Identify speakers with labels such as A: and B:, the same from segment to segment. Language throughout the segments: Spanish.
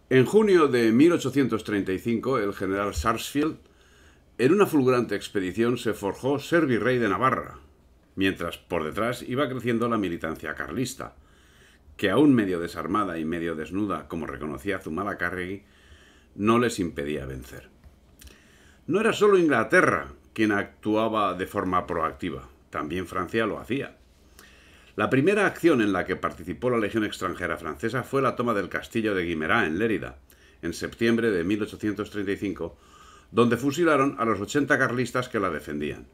A: En junio de 1835, el general Sarsfield, en una fulgurante expedición, se forjó ser virrey de Navarra, mientras por detrás iba creciendo la militancia carlista, que aún medio desarmada y medio desnuda, como reconocía Zumalacárregui, no les impedía vencer. No era solo Inglaterra quien actuaba de forma proactiva, también Francia lo hacía. La primera acción en la que participó la Legión extranjera francesa fue la toma del castillo de Guimerá, en Lérida, en septiembre de 1835, donde fusilaron a los 80 carlistas que la defendían.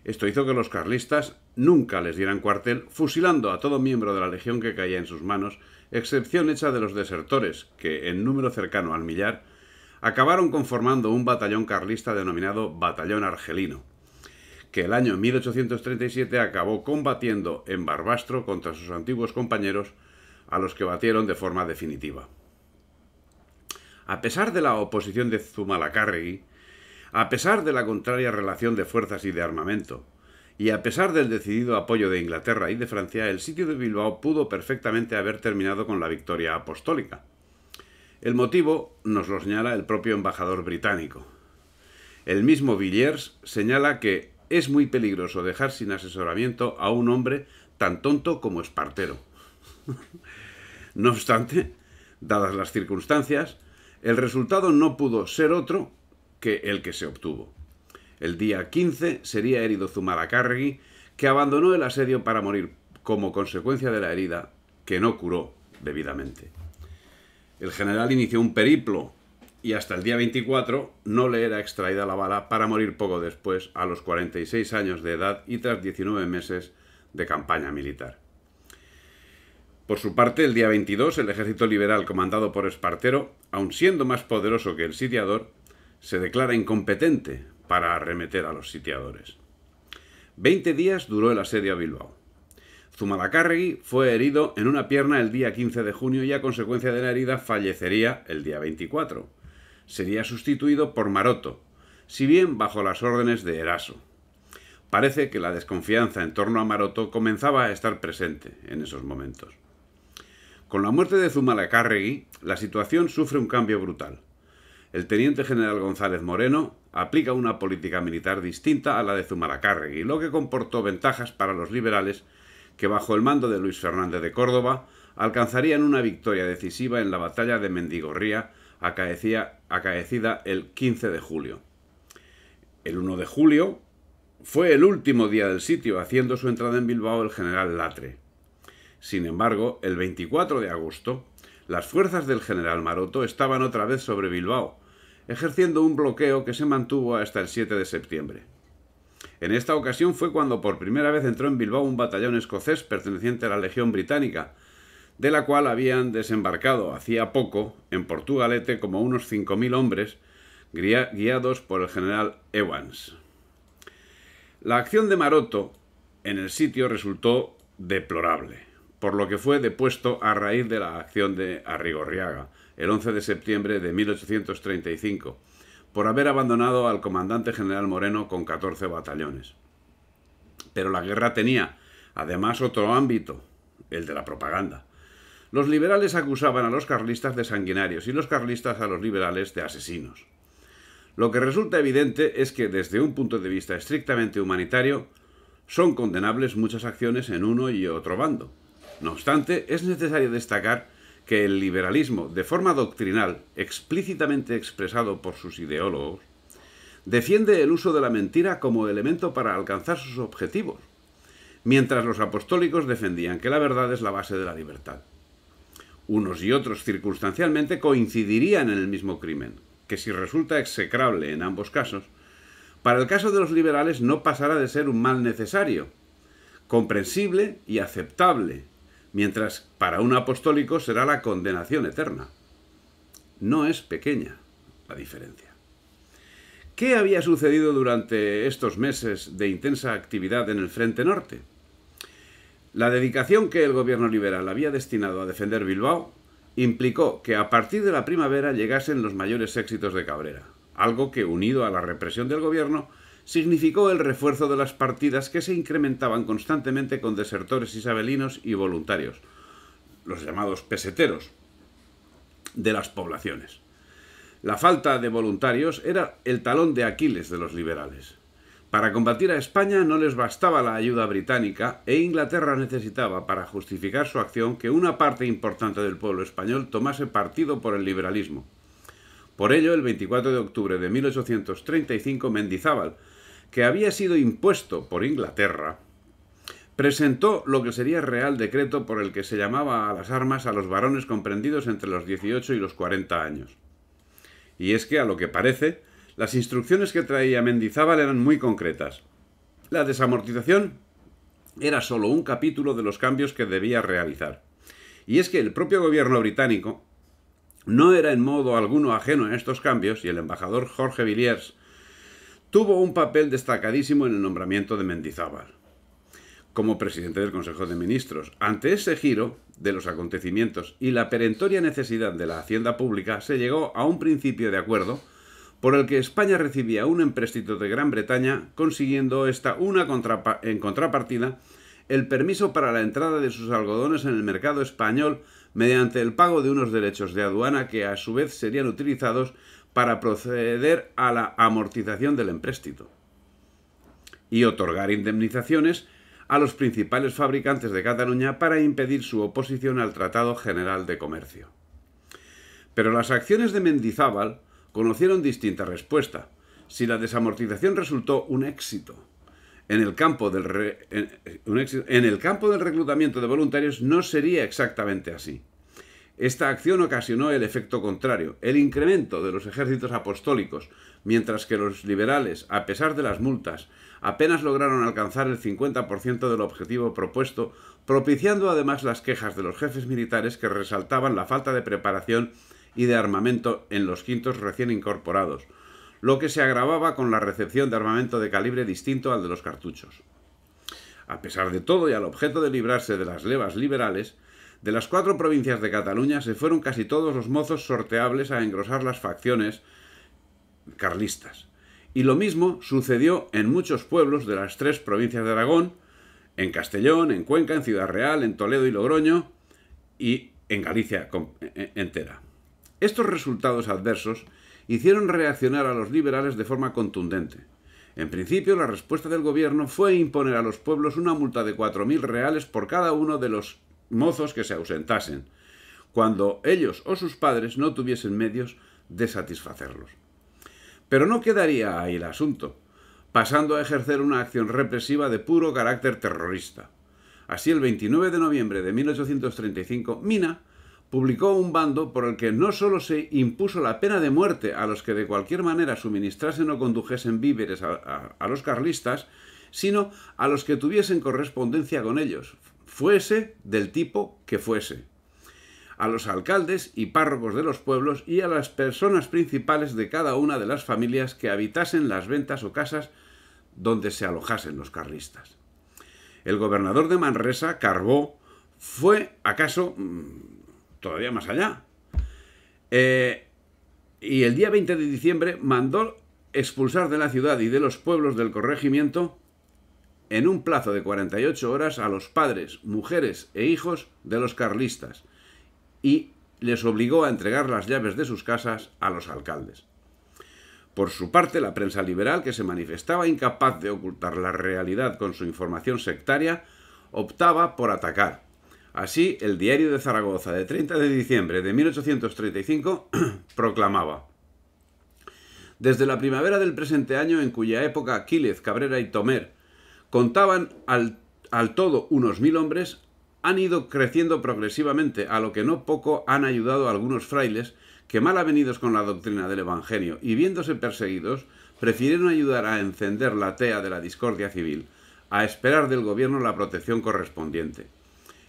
A: Esto hizo que los carlistas nunca les dieran cuartel, fusilando a todo miembro de la legión que caía en sus manos, excepción hecha de los desertores, que, en número cercano al millar, acabaron conformando un batallón carlista denominado Batallón Argelino, que el año 1837 acabó combatiendo en Barbastro contra sus antiguos compañeros, a los que batieron de forma definitiva. A pesar de la oposición de Zumalacárregui, a pesar de la contraria relación de fuerzas y de armamento, y a pesar del decidido apoyo de Inglaterra y de Francia, el sitio de Bilbao pudo perfectamente haber terminado con la victoria apostólica. El motivo nos lo señala el propio embajador británico. El mismo Villiers señala que es muy peligroso dejar sin asesoramiento a un hombre tan tonto como espartero. No obstante, dadas las circunstancias, el resultado no pudo ser otro que el que se obtuvo. El día 15 sería herido Zumalacárregui, que abandonó el asedio para morir como consecuencia de la herida que no curó debidamente. El general inició un periplo y hasta el día 24 no le era extraída la bala, para morir poco después, a los 46 años de edad y tras 19 meses de campaña militar. Por su parte, el día 22, el ejército liberal comandado por Espartero, aun siendo más poderoso que el sitiador, se declara incompetente para arremeter a los sitiadores. 20 días duró el asedio a Bilbao. Zumalacárregui fue herido en una pierna el día 15 de junio y a consecuencia de la herida fallecería el día 24. Sería sustituido por Maroto, si bien bajo las órdenes de Eraso. Parece que la desconfianza en torno a Maroto comenzaba a estar presente en esos momentos. Con la muerte de Zumalacárregui, la situación sufre un cambio brutal. El teniente general González Moreno aplica una política militar distinta a la de Zumalacárregui, lo que comportó ventajas para los liberales, que bajo el mando de Luis Fernández de Córdoba alcanzarían una victoria decisiva en la batalla de Mendigorría, acaecida el 15 de julio. El 1 de julio fue el último día del sitio, haciendo su entrada en Bilbao el general Latre. Sin embargo, el 24 de agosto, las fuerzas del general Maroto estaban otra vez sobre Bilbao, ejerciendo un bloqueo que se mantuvo hasta el 7 de septiembre. En esta ocasión fue cuando por primera vez entró en Bilbao un batallón escocés perteneciente a la Legión Británica, de la cual habían desembarcado hacía poco en Portugalete como unos 5.000 hombres, guiados por el general Evans. La acción de Maroto en el sitio resultó deplorable, por lo que fue depuesto a raíz de la acción de Arrigorriaga, el 11 de septiembre de 1835, por haber abandonado al comandante general Moreno con 14 batallones. Pero la guerra tenía, además, otro ámbito, el de la propaganda. Los liberales acusaban a los carlistas de sanguinarios y los carlistas a los liberales de asesinos. Lo que resulta evidente es que, desde un punto de vista estrictamente humanitario, son condenables muchas acciones en uno y otro bando. No obstante, es necesario destacar que el liberalismo, de forma doctrinal, explícitamente expresado por sus ideólogos, defiende el uso de la mentira como elemento para alcanzar sus objetivos, mientras los apostólicos defendían que la verdad es la base de la libertad. Unos y otros circunstancialmente coincidirían en el mismo crimen, que si resulta execrable en ambos casos, para el caso de los liberales no pasará de ser un mal necesario, comprensible y aceptable, mientras para un apostólico será la condenación eterna. No es pequeña la diferencia. ¿Qué había sucedido durante estos meses de intensa actividad en el Frente Norte? La dedicación que el gobierno liberal había destinado a defender Bilbao implicó que a partir de la primavera llegasen los mayores éxitos de Cabrera, algo que, unido a la represión del gobierno, significó el refuerzo de las partidas, que se incrementaban constantemente con desertores isabelinos y voluntarios, los llamados peseteros. de las poblaciones. La falta de voluntarios era el talón de Aquiles de los liberales. Para combatir a España no les bastaba la ayuda británica e Inglaterra necesitaba, para justificar su acción, que una parte importante del pueblo español tomase partido por el liberalismo. Por ello, el 24 de octubre de 1835, Mendizábal, que había sido impuesto por Inglaterra, presentó lo que sería Real Decreto por el que se llamaba a las armas a los varones comprendidos entre los 18 y los 40 años. Y es que, a lo que parece, las instrucciones que traía Mendizábal eran muy concretas. La desamortización era solo un capítulo de los cambios que debía realizar. Y es que el propio gobierno británico no era en modo alguno ajeno a estos cambios y el embajador Jorge Villiers tuvo un papel destacadísimo en el nombramiento de Mendizábal como presidente del Consejo de Ministros. Ante ese giro de los acontecimientos y la perentoria necesidad de la hacienda pública, se llegó a un principio de acuerdo por el que España recibía un empréstito de Gran Bretaña, consiguiendo en contrapartida el permiso para la entrada de sus algodones en el mercado español mediante el pago de unos derechos de aduana que a su vez serían utilizados para proceder a la amortización del empréstito y otorgar indemnizaciones a los principales fabricantes de Cataluña para impedir su oposición al Tratado General de Comercio. Pero las acciones de Mendizábal conocieron distinta respuesta. Si la desamortización resultó un éxito en el campo del reclutamiento de voluntarios, no sería exactamente así. Esta acción ocasionó el efecto contrario, el incremento de los ejércitos apostólicos, mientras que los liberales, a pesar de las multas, apenas lograron alcanzar el 50% del objetivo propuesto, propiciando además las quejas de los jefes militares que resaltaban la falta de preparación y de armamento en los quintos recién incorporados, lo que se agravaba con la recepción de armamento de calibre distinto al de los cartuchos. A pesar de todo y al objeto de librarse de las levas liberales, de las 4 provincias de Cataluña se fueron casi todos los mozos sorteables a engrosar las facciones carlistas. Y lo mismo sucedió en muchos pueblos de las 3 provincias de Aragón, en Castellón, en Cuenca, en Ciudad Real, en Toledo y Logroño y en Galicia entera. Estos resultados adversos hicieron reaccionar a los liberales de forma contundente. En principio, la respuesta del gobierno fue imponer a los pueblos una multa de 4.000 reales por cada uno de los mozos que se ausentasen, cuando ellos o sus padres no tuviesen medios de satisfacerlos. Pero no quedaría ahí el asunto, pasando a ejercer una acción represiva de puro carácter terrorista. Así, el 29 de noviembre de 1835, Mina publicó un bando por el que no solo se impuso la pena de muerte a los que de cualquier manera suministrasen o condujesen víveres a los carlistas, sino a los que tuviesen correspondencia con ellos, fuese del tipo que fuese, a los alcaldes y párrocos de los pueblos y a las personas principales de cada una de las familias que habitasen las ventas o casas donde se alojasen los carlistas. El gobernador de Manresa, Carbó, fue acaso todavía más allá. Y el día 20 de diciembre mandó expulsar de la ciudad y de los pueblos del corregimiento en un plazo de 48 horas a los padres, mujeres e hijos de los carlistas y les obligó a entregar las llaves de sus casas a los alcaldes. Por su parte, la prensa liberal, que se manifestaba incapaz de ocultar la realidad con su información sectaria, optaba por atacar. Así, el Diario de Zaragoza de 30 de diciembre de 1835 proclamaba: desde la primavera del presente año, en cuya época Quílez, Cabrera y Tomer contaban al todo unos 1000 hombres, han ido creciendo progresivamente, a lo que no poco han ayudado a algunos frailes que, mal avenidos con la doctrina del Evangelio y viéndose perseguidos, prefirieron ayudar a encender la tea de la discordia civil, a esperar del gobierno la protección correspondiente.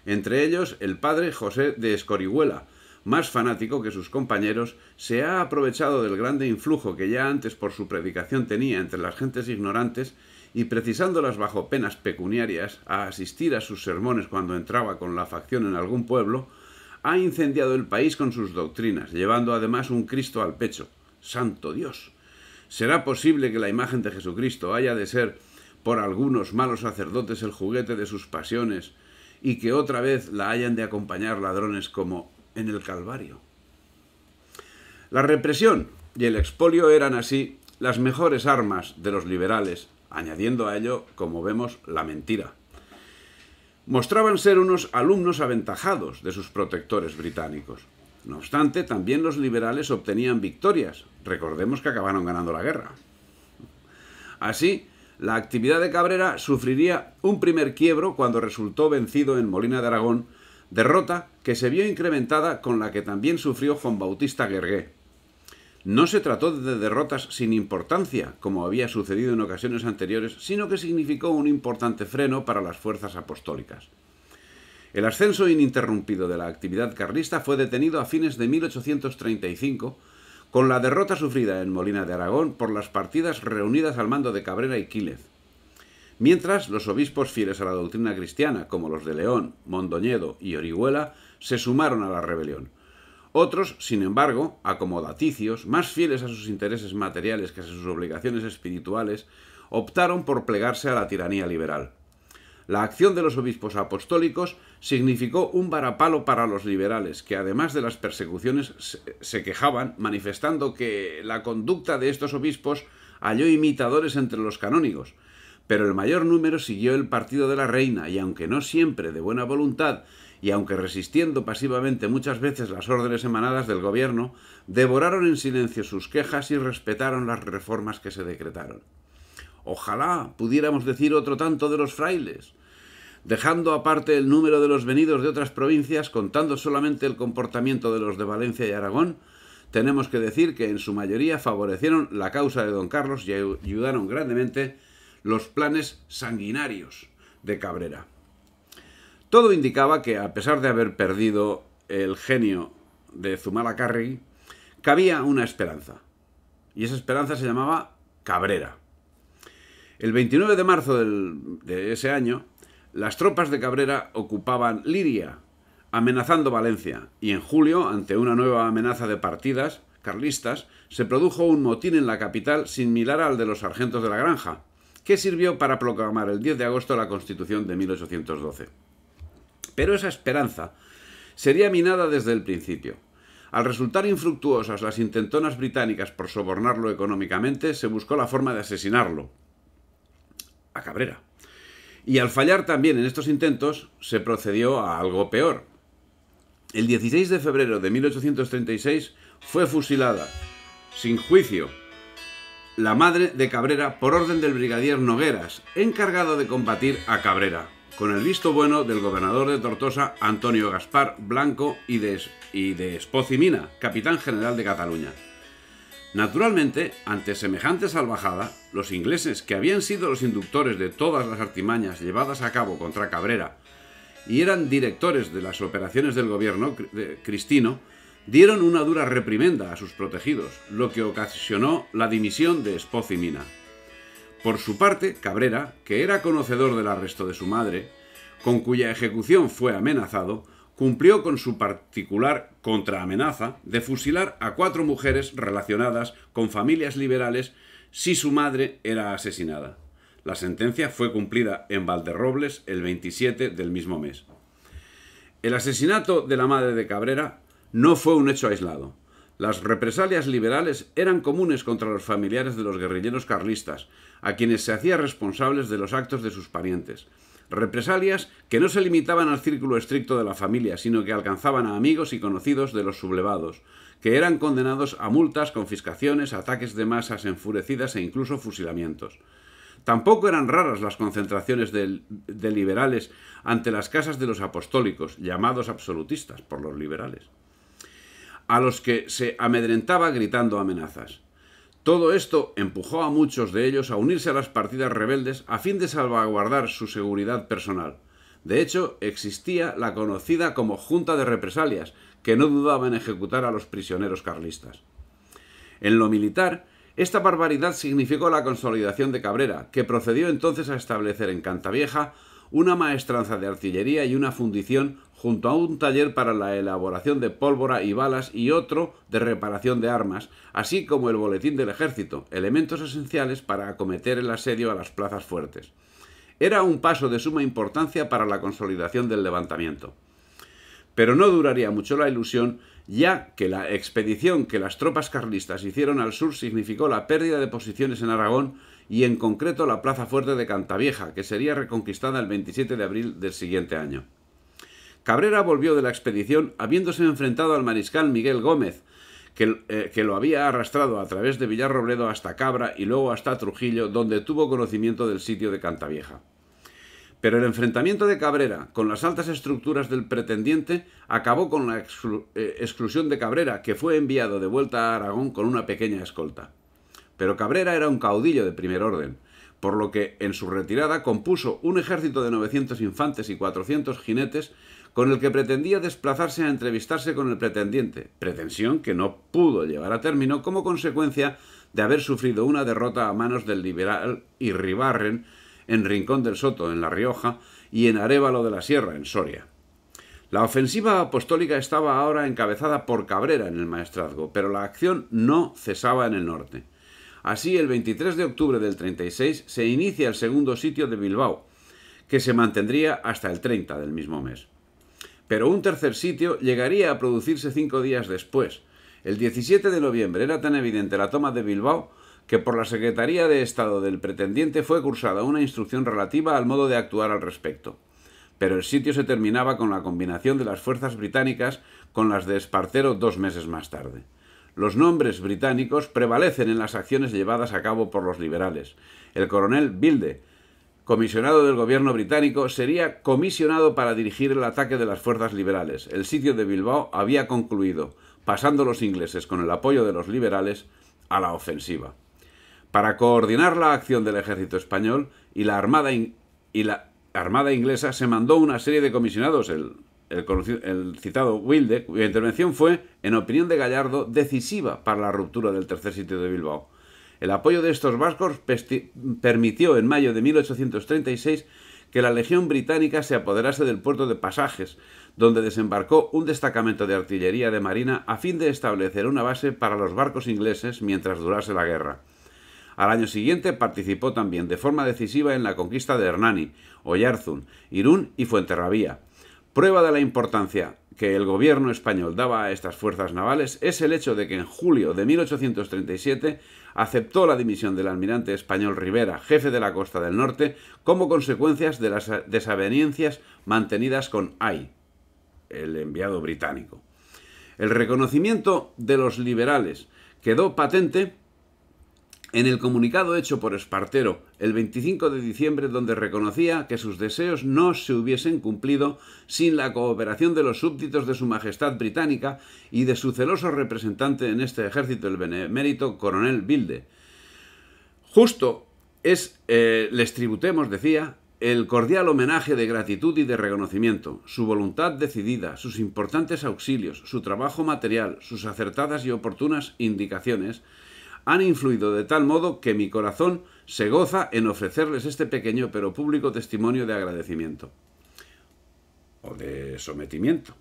A: Entre ellos, el padre José de Escorihuela, más fanático que sus compañeros, se ha aprovechado del grande influjo que ya antes por su predicación tenía entre las gentes ignorantes y, precisándolas bajo penas pecuniarias a asistir a sus sermones cuando entraba con la facción en algún pueblo, ha incendiado el país con sus doctrinas, llevando además un Cristo al pecho. ¡Santo Dios! ¿Será posible que la imagen de Jesucristo haya de ser por algunos malos sacerdotes el juguete de sus pasiones y que otra vez la hayan de acompañar ladrones como en el Calvario? La represión y el expolio eran así las mejores armas de los liberales, añadiendo a ello, como vemos, la mentira. Mostraban ser unos alumnos aventajados de sus protectores británicos. No obstante, también los liberales obtenían victorias. Recordemos que acabaron ganando la guerra. Así, la actividad de Cabrera sufriría un primer quiebro cuando resultó vencido en Molina de Aragón, derrota que se vio incrementada con la que también sufrió Juan Bautista Guergué. No se trató de derrotas sin importancia, como había sucedido en ocasiones anteriores, sino que significó un importante freno para las fuerzas apostólicas. El ascenso ininterrumpido de la actividad carlista fue detenido a fines de 1835, con la derrota sufrida en Molina de Aragón por las partidas reunidas al mando de Cabrera y Quílez. Mientras, los obispos fieles a la doctrina cristiana, como los de León, Mondoñedo y Orihuela, se sumaron a la rebelión. Otros, sin embargo, acomodaticios, más fieles a sus intereses materiales que a sus obligaciones espirituales, optaron por plegarse a la tiranía liberal. La acción de los obispos apostólicos significó un varapalo para los liberales, que además de las persecuciones se quejaban, manifestando que la conducta de estos obispos halló imitadores entre los canónigos. Pero el mayor número siguió el partido de la reina, y aunque no siempre de buena voluntad, y aunque resistiendo pasivamente muchas veces las órdenes emanadas del gobierno, devoraron en silencio sus quejas y respetaron las reformas que se decretaron. Ojalá pudiéramos decir otro tanto de los frailes. Dejando aparte el número de los venidos de otras provincias, contando solamente el comportamiento de los de Valencia y Aragón, tenemos que decir que en su mayoría favorecieron la causa de don Carlos y ayudaron grandemente los planes sanguinarios de Cabrera. Todo indicaba que, a pesar de haber perdido el genio de Zumalacárregui, cabía una esperanza. Y esa esperanza se llamaba Cabrera. El 29 de marzo de ese año, las tropas de Cabrera ocupaban Liria, amenazando Valencia, y en julio, ante una nueva amenaza de partidas carlistas, se produjo un motín en la capital similar al de los sargentos de la Granja, que sirvió para proclamar el 10 de agosto la Constitución de 1812. Pero esa esperanza sería minada desde el principio. Al resultar infructuosas las intentonas británicas por sobornarlo económicamente, se buscó la forma de asesinarlo, a Cabrera. Y al fallar también en estos intentos, se procedió a algo peor. El 16 de febrero de 1836 fue fusilada, sin juicio, la madre de Cabrera por orden del brigadier Nogueras, encargado de combatir a Cabrera, con el visto bueno del gobernador de Tortosa, Antonio Gaspar Blanco, y de Espoz y Mina, capitán general de Cataluña. Naturalmente, ante semejante salvajada, los ingleses, que habían sido los inductores de todas las artimañas llevadas a cabo contra Cabrera y eran directores de las operaciones del gobierno cristino, dieron una dura reprimenda a sus protegidos, lo que ocasionó la dimisión de Espoz y Mina. Por su parte, Cabrera, que era conocedor del arresto de su madre, con cuya ejecución fue amenazado, cumplió con su particular contraamenaza de fusilar a 4 mujeres relacionadas con familias liberales si su madre era asesinada. La sentencia fue cumplida en Valderrobles el 27 del mismo mes. El asesinato de la madre de Cabrera no fue un hecho aislado. Las represalias liberales eran comunes contra los familiares de los guerrilleros carlistas, a quienes se hacía responsables de los actos de sus parientes. Represalias que no se limitaban al círculo estricto de la familia, sino que alcanzaban a amigos y conocidos de los sublevados, que eran condenados a multas, confiscaciones, ataques de masas enfurecidas e incluso fusilamientos. Tampoco eran raras las concentraciones de liberales ante las casas de los apostólicos, llamados absolutistas por los liberales, a los que se amedrentaba gritando amenazas. Todo esto empujó a muchos de ellos a unirse a las partidas rebeldes a fin de salvaguardar su seguridad personal. De hecho, existía la conocida como Junta de Represalias, que no dudaba en ejecutar a los prisioneros carlistas. En lo militar, esta barbaridad significó la consolidación de Cabrera, que procedió entonces a establecer en Cantavieja una maestranza de artillería y una fundición, junto a un taller para la elaboración de pólvora y balas y otro de reparación de armas, así como el boletín del ejército, elementos esenciales para acometer el asedio a las plazas fuertes. Era un paso de suma importancia para la consolidación del levantamiento. Pero no duraría mucho la ilusión, ya que la expedición que las tropas carlistas hicieron al sur significó la pérdida de posiciones en Aragón y en concreto la plaza fuerte de Cantavieja, que sería reconquistada el 27 de abril del siguiente año. Cabrera volvió de la expedición habiéndose enfrentado al mariscal Miguel Gómez, que lo había arrastrado a través de Villarrobledo hasta Cabra y luego hasta Trujillo, donde tuvo conocimiento del sitio de Cantavieja. Pero el enfrentamiento de Cabrera con las altas estructuras del pretendiente acabó con la exclusión de Cabrera, que fue enviado de vuelta a Aragón con una pequeña escolta. Pero Cabrera era un caudillo de primer orden, por lo que en su retirada compuso un ejército de 900 infantes y 400 jinetes con el que pretendía desplazarse a entrevistarse con el pretendiente, pretensión que no pudo llevar a término como consecuencia de haber sufrido una derrota a manos del liberal Irribarren en Rincón del Soto, en La Rioja, y en Arévalo de la Sierra, en Soria. La ofensiva apostólica estaba ahora encabezada por Cabrera en el Maestrazgo, pero la acción no cesaba en el norte. Así, el 23 de octubre del 36 se inicia el segundo sitio de Bilbao, que se mantendría hasta el 30 del mismo mes. Pero un tercer sitio llegaría a producirse 5 días después. El 17 de noviembre era tan evidente la toma de Bilbao que por la Secretaría de Estado del pretendiente fue cursada una instrucción relativa al modo de actuar al respecto. Pero el sitio se terminaba con la combinación de las fuerzas británicas con las de Espartero 2 meses más tarde. Los nombres británicos prevalecen en las acciones llevadas a cabo por los liberales. El coronel Bilde, comisionado del gobierno británico, sería comisionado para dirigir el ataque de las fuerzas liberales. El sitio de Bilbao había concluido, pasando los ingleses, con el apoyo de los liberales, a la ofensiva. Para coordinar la acción del ejército español y la armada inglesa se mandó una serie de comisionados, el citado Wilde, cuya intervención fue, en opinión de Gallardo, decisiva para la ruptura del tercer sitio de Bilbao. El apoyo de estos vascos permitió en mayo de 1836 que la Legión Británica se apoderase del puerto de Pasajes, donde desembarcó un destacamento de artillería de marina a fin de establecer una base para los barcos ingleses mientras durase la guerra. Al año siguiente participó también de forma decisiva en la conquista de Hernani, Oyarzún, Irún y Fuenterrabía. Prueba de la importancia que el gobierno español daba a estas fuerzas navales es el hecho de que en julio de 1837 aceptó la dimisión del almirante español Rivera, jefe de la costa del norte, como consecuencias de las desavenencias mantenidas con Hay, el enviado británico. El reconocimiento de los liberales quedó patente en el comunicado hecho por Espartero el 25 de diciembre, donde reconocía que sus deseos no se hubiesen cumplido sin la cooperación de los súbditos de su Majestad Británica y de su celoso representante en este ejército, el benemérito coronel Bilde. Justo les tributemos, decía, el cordial homenaje de gratitud y de reconocimiento, su voluntad decidida, sus importantes auxilios, su trabajo material, sus acertadas y oportunas indicaciones, han influido de tal modo que mi corazón se goza en ofrecerles este pequeño pero público testimonio de agradecimiento o de sometimiento.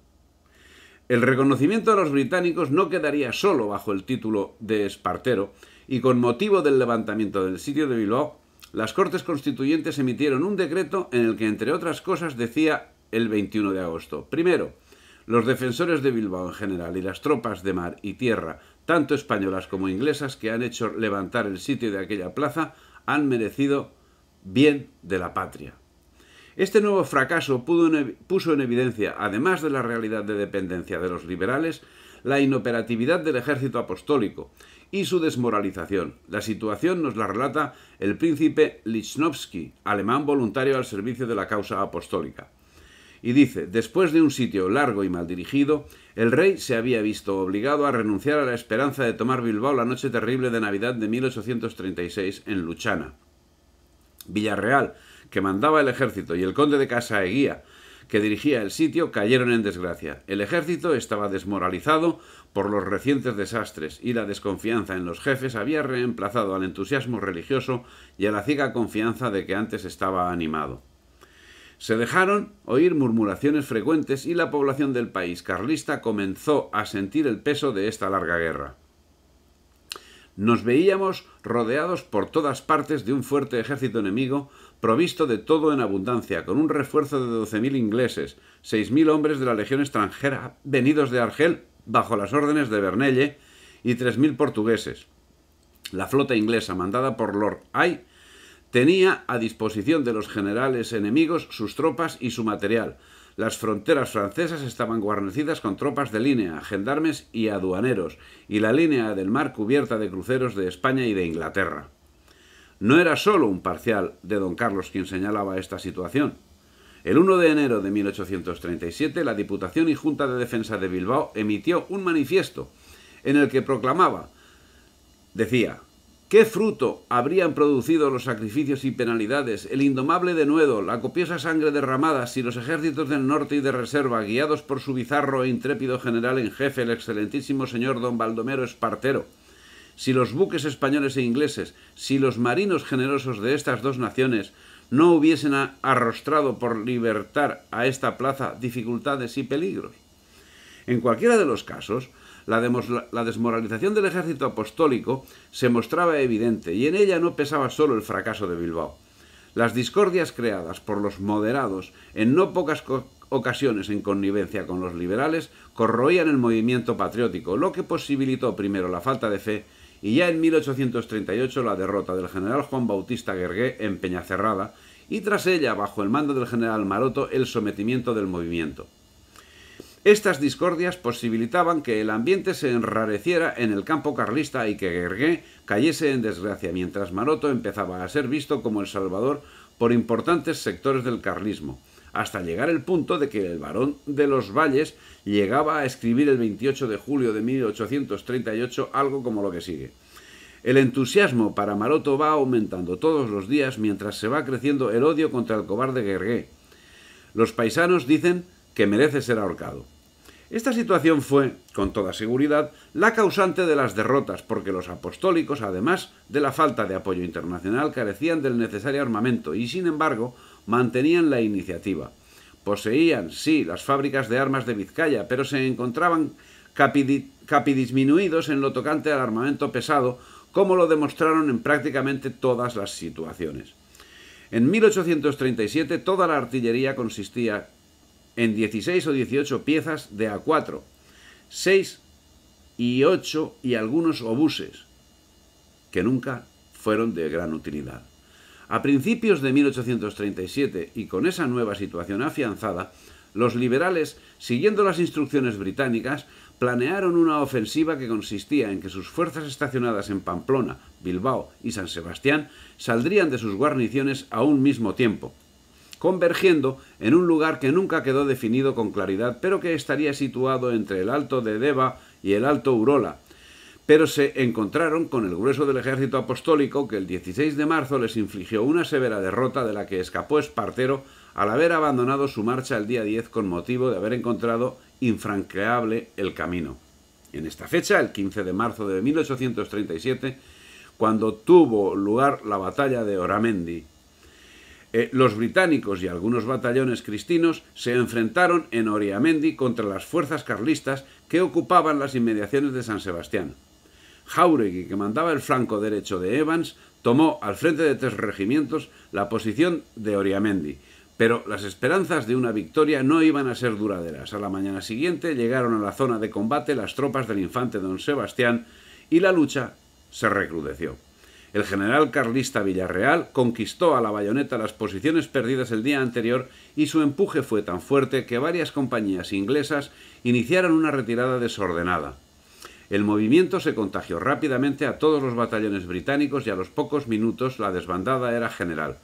A: El reconocimiento a los británicos no quedaría solo bajo el título de Espartero, y con motivo del levantamiento del sitio de Bilbao, las Cortes Constituyentes emitieron un decreto en el que, entre otras cosas, decía el 21 de agosto. Primero, los defensores de Bilbao en general y las tropas de mar y tierra, tanto españolas como inglesas, que han hecho levantar el sitio de aquella plaza, han merecido bien de la patria. Este nuevo fracaso puso en evidencia, además de la realidad de dependencia de los liberales, la inoperatividad del ejército apostólico y su desmoralización. La situación nos la relata el príncipe Lichnowsky, alemán voluntario al servicio de la causa apostólica. Y dice, después de un sitio largo y mal dirigido, el rey se había visto obligado a renunciar a la esperanza de tomar Bilbao la noche terrible de Navidad de 1836 en Luchana. Villarreal, que mandaba el ejército, y el conde de Casaeguía, que dirigía el sitio, cayeron en desgracia. El ejército estaba desmoralizado por los recientes desastres y la desconfianza en los jefes había reemplazado al entusiasmo religioso y a la ciega confianza de que antes estaba animado. Se dejaron oír murmuraciones frecuentes y la población del país carlista comenzó a sentir el peso de esta larga guerra. Nos veíamos rodeados por todas partes de un fuerte ejército enemigo provisto de todo en abundancia, con un refuerzo de 12.000 ingleses, 6.000 hombres de la legión extranjera venidos de Argel bajo las órdenes de Vernelle y 3.000 portugueses. La flota inglesa, mandada por Lord Hay, tenía a disposición de los generales enemigos sus tropas y su material. Las fronteras francesas estaban guarnecidas con tropas de línea, gendarmes y aduaneros, y la línea del mar cubierta de cruceros de España y de Inglaterra. No era solo un parcial de don Carlos quien señalaba esta situación. El 1 de enero de 1837, la Diputación y Junta de Defensa de Bilbao emitió un manifiesto en el que proclamaba, decía: ¿qué fruto habrían producido los sacrificios y penalidades, el indomable denuedo, la copiosa sangre derramada, si los ejércitos del norte y de reserva, guiados por su bizarro e intrépido general en jefe, el excelentísimo señor don Baldomero Espartero, si los buques españoles e ingleses, si los marinos generosos de estas dos naciones no hubiesen arrostrado por libertar a esta plaza dificultades y peligros? En cualquiera de los casos, la desmoralización del ejército apostólico se mostraba evidente, y en ella no pesaba solo el fracaso de Bilbao. Las discordias creadas por los moderados, en no pocas ocasiones en connivencia con los liberales, corroían el movimiento patriótico, lo que posibilitó primero la falta de fe y ya en 1838 la derrota del general Juan Bautista Guergué en Peñacerrada, y tras ella, bajo el mando del general Maroto, el sometimiento del movimiento. Estas discordias posibilitaban que el ambiente se enrareciera en el campo carlista y que Guergué cayese en desgracia, mientras Maroto empezaba a ser visto como el salvador por importantes sectores del carlismo, hasta llegar el punto de que el barón de los Valles llegaba a escribir el 28 de julio de 1838 algo como lo que sigue: el entusiasmo para Maroto va aumentando todos los días mientras se va creciendo el odio contra el cobarde Guergué. Los paisanos dicen que merece ser ahorcado. Esta situación fue, con toda seguridad, la causante de las derrotas, porque los apostólicos, además de la falta de apoyo internacional, carecían del necesario armamento y, sin embargo, mantenían la iniciativa. Poseían, sí, las fábricas de armas de Vizcaya, pero se encontraban capidisminuidos en lo tocante al armamento pesado, como lo demostraron en prácticamente todas las situaciones. En 1837 toda la artillería consistía en 16 o 18 piezas de A4, 6 y 8 y algunos obuses, que nunca fueron de gran utilidad. A principios de 1837, y con esa nueva situación afianzada, los liberales, siguiendo las instrucciones británicas, planearon una ofensiva que consistía en que sus fuerzas estacionadas en Pamplona, Bilbao y San Sebastián saldrían de sus guarniciones a un mismo tiempo, convergiendo en un lugar que nunca quedó definido con claridad, pero que estaría situado entre el Alto de Deva y el Alto Urola. Pero se encontraron con el grueso del ejército apostólico, que el 16 de marzo les infligió una severa derrota de la que escapó Espartero al haber abandonado su marcha el día 10 con motivo de haber encontrado infranqueable el camino. En esta fecha, el 15 de marzo de 1837, cuando tuvo lugar la batalla de Oramendi, los británicos y algunos batallones cristinos se enfrentaron en Oriamendi contra las fuerzas carlistas que ocupaban las inmediaciones de San Sebastián. Jáuregui, que mandaba el flanco derecho de Evans, tomó al frente de 3 regimientos la posición de Oriamendi, pero las esperanzas de una victoria no iban a ser duraderas. A la mañana siguiente llegaron a la zona de combate las tropas del infante don Sebastián y la lucha se recrudeció. El general carlista Villarreal conquistó a la bayoneta las posiciones perdidas el día anterior y su empuje fue tan fuerte que varias compañías inglesas iniciaron una retirada desordenada. El movimiento se contagió rápidamente a todos los batallones británicos y a los pocos minutos la desbandada era general.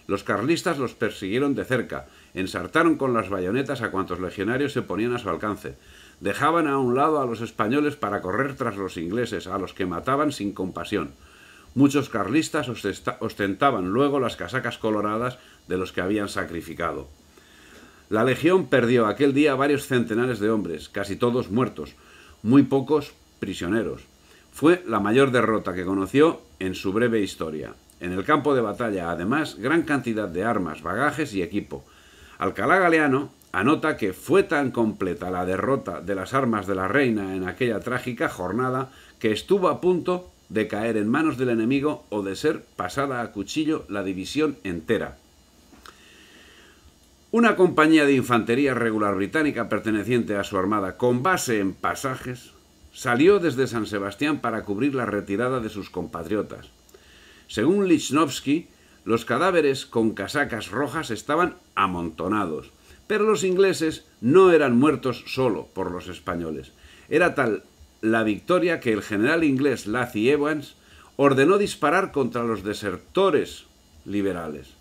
A: Los carlistas los persiguieron de cerca, ensartaron con las bayonetas a cuantos legionarios se ponían a su alcance. Dejaban a un lado a los españoles para correr tras los ingleses, a los que mataban sin compasión. Muchos carlistas ostentaban luego las casacas coloradas de los que habían sacrificado. La legión perdió aquel día varios centenares de hombres, casi todos muertos, muy pocos prisioneros. Fue la mayor derrota que conoció en su breve historia. En el campo de batalla, además, gran cantidad de armas, bagajes y equipo. Alcalá Galeano anota que fue tan completa la derrota de las armas de la reina en aquella trágica jornada que estuvo a punto de caer en manos del enemigo o de ser pasada a cuchillo la división entera. Una compañía de infantería regular británica perteneciente a su armada con base en Pasajes salió desde San Sebastián para cubrir la retirada de sus compatriotas. Según Lichnowsky, los cadáveres con casacas rojas estaban amontonados, pero los ingleses no eran muertos solo por los españoles. Era tal la victoria que el general inglés Lacy Evans ordenó disparar contra los desertores liberales.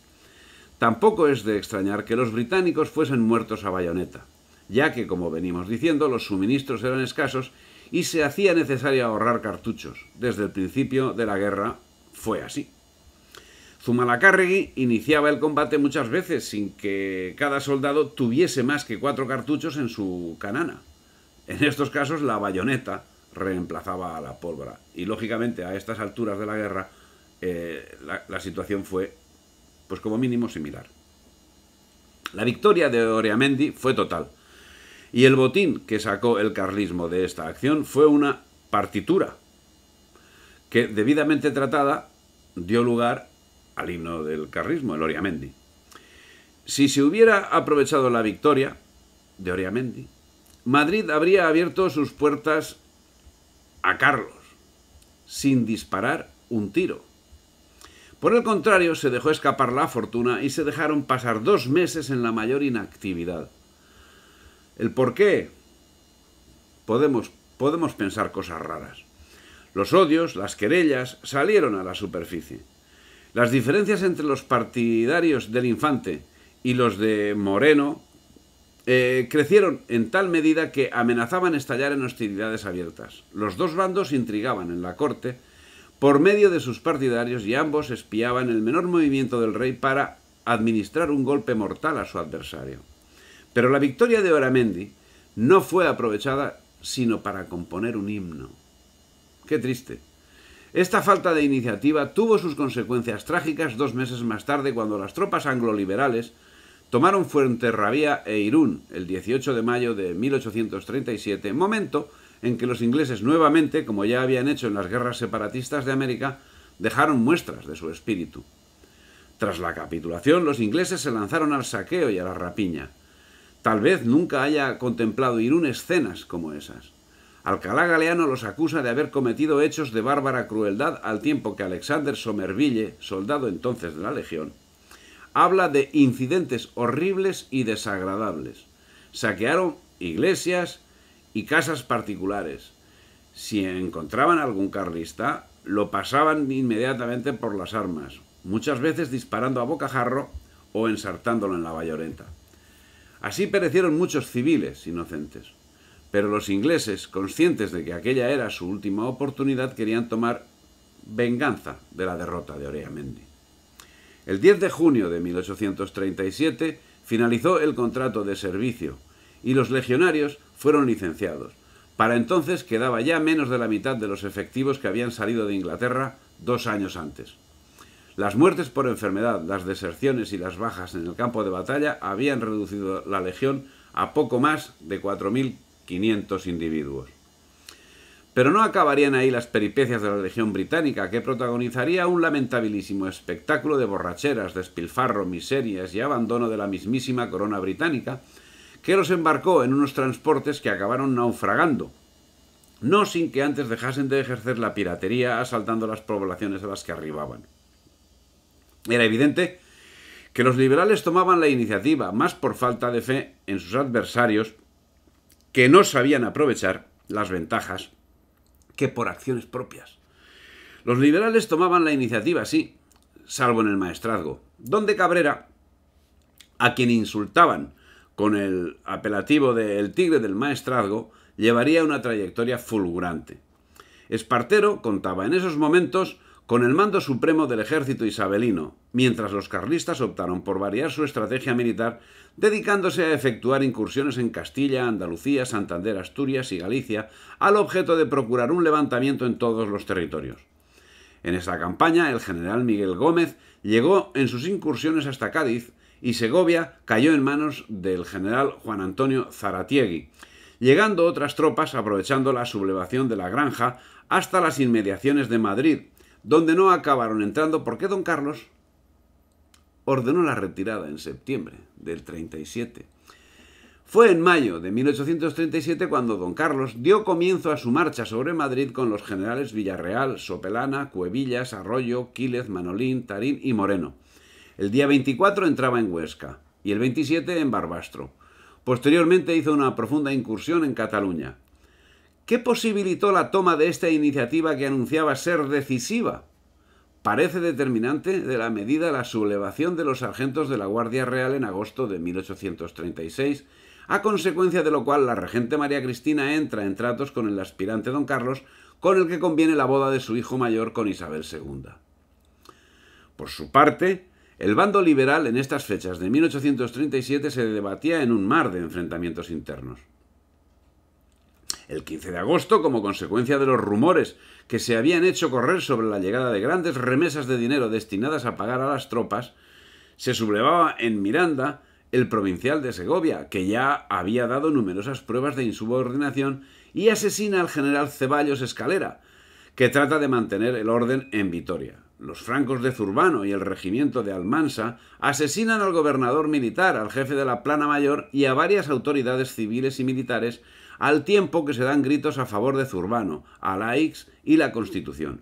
A: Tampoco es de extrañar que los británicos fuesen muertos a bayoneta, ya que, como venimos diciendo, los suministros eran escasos y se hacía necesario ahorrar cartuchos. Desde el principio de la guerra fue así. Zumalacárregui iniciaba el combate muchas veces sin que cada soldado tuviese más que 4 cartuchos en su canana. En estos casos la bayoneta reemplazaba a la pólvora y lógicamente a estas alturas de la guerra la situación fue pues como mínimo similar. La victoria de Oriamendi fue total y el botín que sacó el carlismo de esta acción fue una partitura que, debidamente tratada, dio lugar al himno del carlismo, el Oriamendi. Si se hubiera aprovechado la victoria de Oriamendi, Madrid habría abierto sus puertas a Carlos, sin disparar un tiro. Por el contrario, se dejó escapar la fortuna y se dejaron pasar 2 meses en la mayor inactividad. ¿El por qué? Podemos pensar cosas raras. Los odios, las querellas, salieron a la superficie. Las diferencias entre los partidarios del infante y los de Moreno crecieron en tal medida que amenazaban estallar en hostilidades abiertas. Los dos bandos intrigaban en la corte por medio de sus partidarios y ambos espiaban el menor movimiento del rey para administrar un golpe mortal a su adversario. Pero la victoria de Oriamendi no fue aprovechada sino para componer un himno. ¡Qué triste! Esta falta de iniciativa tuvo sus consecuencias trágicas 2 meses más tarde, cuando las tropas angloliberales tomaron Fuenterrabía e Irún el 18 de mayo de 1837, momento en que los ingleses nuevamente, como ya habían hecho en las guerras separatistas de América, dejaron muestras de su espíritu. Tras la capitulación, los ingleses se lanzaron al saqueo y a la rapiña. Tal vez nunca haya contemplado Irún escenas como esas. Alcalá Galeano los acusa de haber cometido hechos de bárbara crueldad, al tiempo que Alexander Somerville, soldado entonces de la Legión, habla de incidentes horribles y desagradables. Saquearon iglesias y casas particulares. Si encontraban algún carlista, lo pasaban inmediatamente por las armas, muchas veces disparando a bocajarro o ensartándolo en la bayoneta. Así perecieron muchos civiles inocentes. Pero los ingleses, conscientes de que aquella era su última oportunidad, querían tomar venganza de la derrota de Oriamendi. El 10 de junio de 1837 finalizó el contrato de servicio y los legionarios fueron licenciados. Para entonces quedaba ya menos de la mitad de los efectivos que habían salido de Inglaterra 2 años antes. Las muertes por enfermedad, las deserciones y las bajas en el campo de batalla habían reducido la legión a poco más de 4.500 individuos. Pero no acabarían ahí las peripecias de la Legión Británica, que protagonizaría un lamentabilísimo espectáculo de borracheras, despilfarro, miserias y abandono de la mismísima corona británica, que los embarcó en unos transportes que acabaron naufragando, no sin que antes dejasen de ejercer la piratería asaltando las poblaciones a las que arribaban. Era evidente que los liberales tomaban la iniciativa, más por falta de fe en sus adversarios, que no sabían aprovechar las ventajas, que por acciones propias. Los liberales tomaban la iniciativa, sí, salvo en el maestrazgo, donde Cabrera, a quien insultaban con el apelativo de el tigre del maestrazgo, llevaría una trayectoria fulgurante. Espartero contaba en esos momentos con el mando supremo del ejército isabelino, mientras los carlistas optaron por variar su estrategia militar, dedicándose a efectuar incursiones en Castilla, Andalucía, Santander, Asturias y Galicia, al objeto de procurar un levantamiento en todos los territorios. En esa campaña, el general Miguel Gómez llegó en sus incursiones hasta Cádiz y Segovia cayó en manos del general Juan Antonio Zaratiegui, llegando otras tropas aprovechando la sublevación de la Granja hasta las inmediaciones de Madrid, donde no acabaron entrando porque don Carlos ordenó la retirada en septiembre del 37. Fue en mayo de 1837 cuando don Carlos dio comienzo a su marcha sobre Madrid con los generales Villarreal, Sopelana, Cuevillas, Arroyo, Quílez, Manolín, Tarín y Moreno. El día 24 entraba en Huesca y el 27 en Barbastro. Posteriormente hizo una profunda incursión en Cataluña. ¿Qué posibilitó la toma de esta iniciativa que anunciaba ser decisiva? Parece determinante de la medida la sublevación de los sargentos de la Guardia Real en agosto de 1836, a consecuencia de lo cual la regente María Cristina entra en tratos con el aspirante don Carlos, con el que conviene la boda de su hijo mayor con Isabel II. Por su parte, el bando liberal en estas fechas de 1837 se debatía en un mar de enfrentamientos internos. El 15 de agosto, como consecuencia de los rumores que se habían hecho correr sobre la llegada de grandes remesas de dinero destinadas a pagar a las tropas, se sublevaba en Miranda el provincial de Segovia, que ya había dado numerosas pruebas de insubordinación, y asesina al general Ceballos Escalera, que trata de mantener el orden en Vitoria. Los francos de Zurbano y el regimiento de Almansa asesinan al gobernador militar, al jefe de la Plana Mayor y a varias autoridades civiles y militares, al tiempo que se dan gritos a favor de Zurbano, a la Aix y la Constitución.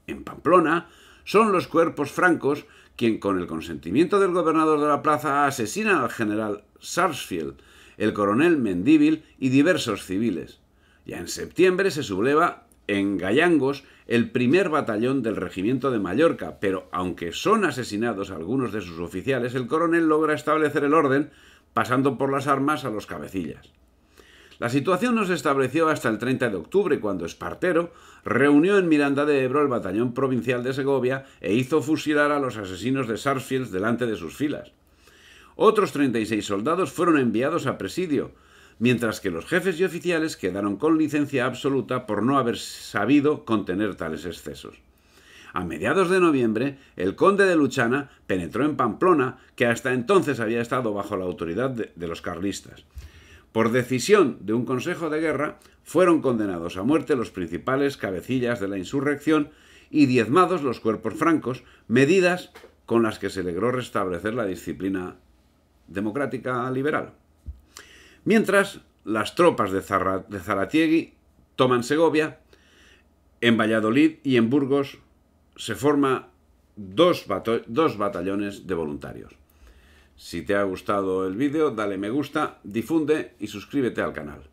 A: En Pamplona son los cuerpos francos quien, con el consentimiento del gobernador de la plaza, asesinan al general Sarsfield, el coronel Mendívil y diversos civiles. Ya en septiembre se subleva en Gallangos el primer batallón del regimiento de Mallorca, pero aunque son asesinados algunos de sus oficiales, el coronel logra establecer el orden pasando por las armas a los cabecillas. La situación no se estableció hasta el 30 de octubre, cuando Espartero reunió en Miranda de Ebro el batallón provincial de Segovia e hizo fusilar a los asesinos de Sarsfield delante de sus filas. Otros 36 soldados fueron enviados a presidio, mientras que los jefes y oficiales quedaron con licencia absoluta por no haber sabido contener tales excesos. A mediados de noviembre, el conde de Luchana penetró en Pamplona, que hasta entonces había estado bajo la autoridad de los carlistas. Por decisión de un consejo de guerra, fueron condenados a muerte los principales cabecillas de la insurrección y diezmados los cuerpos francos, medidas con las que se logró restablecer la disciplina democrática liberal. Mientras, las tropas de Zaratiegui toman Segovia. En Valladolid y en Burgos se forman dos batallones de voluntarios. Si te ha gustado el vídeo, dale me gusta, difunde y suscríbete al canal.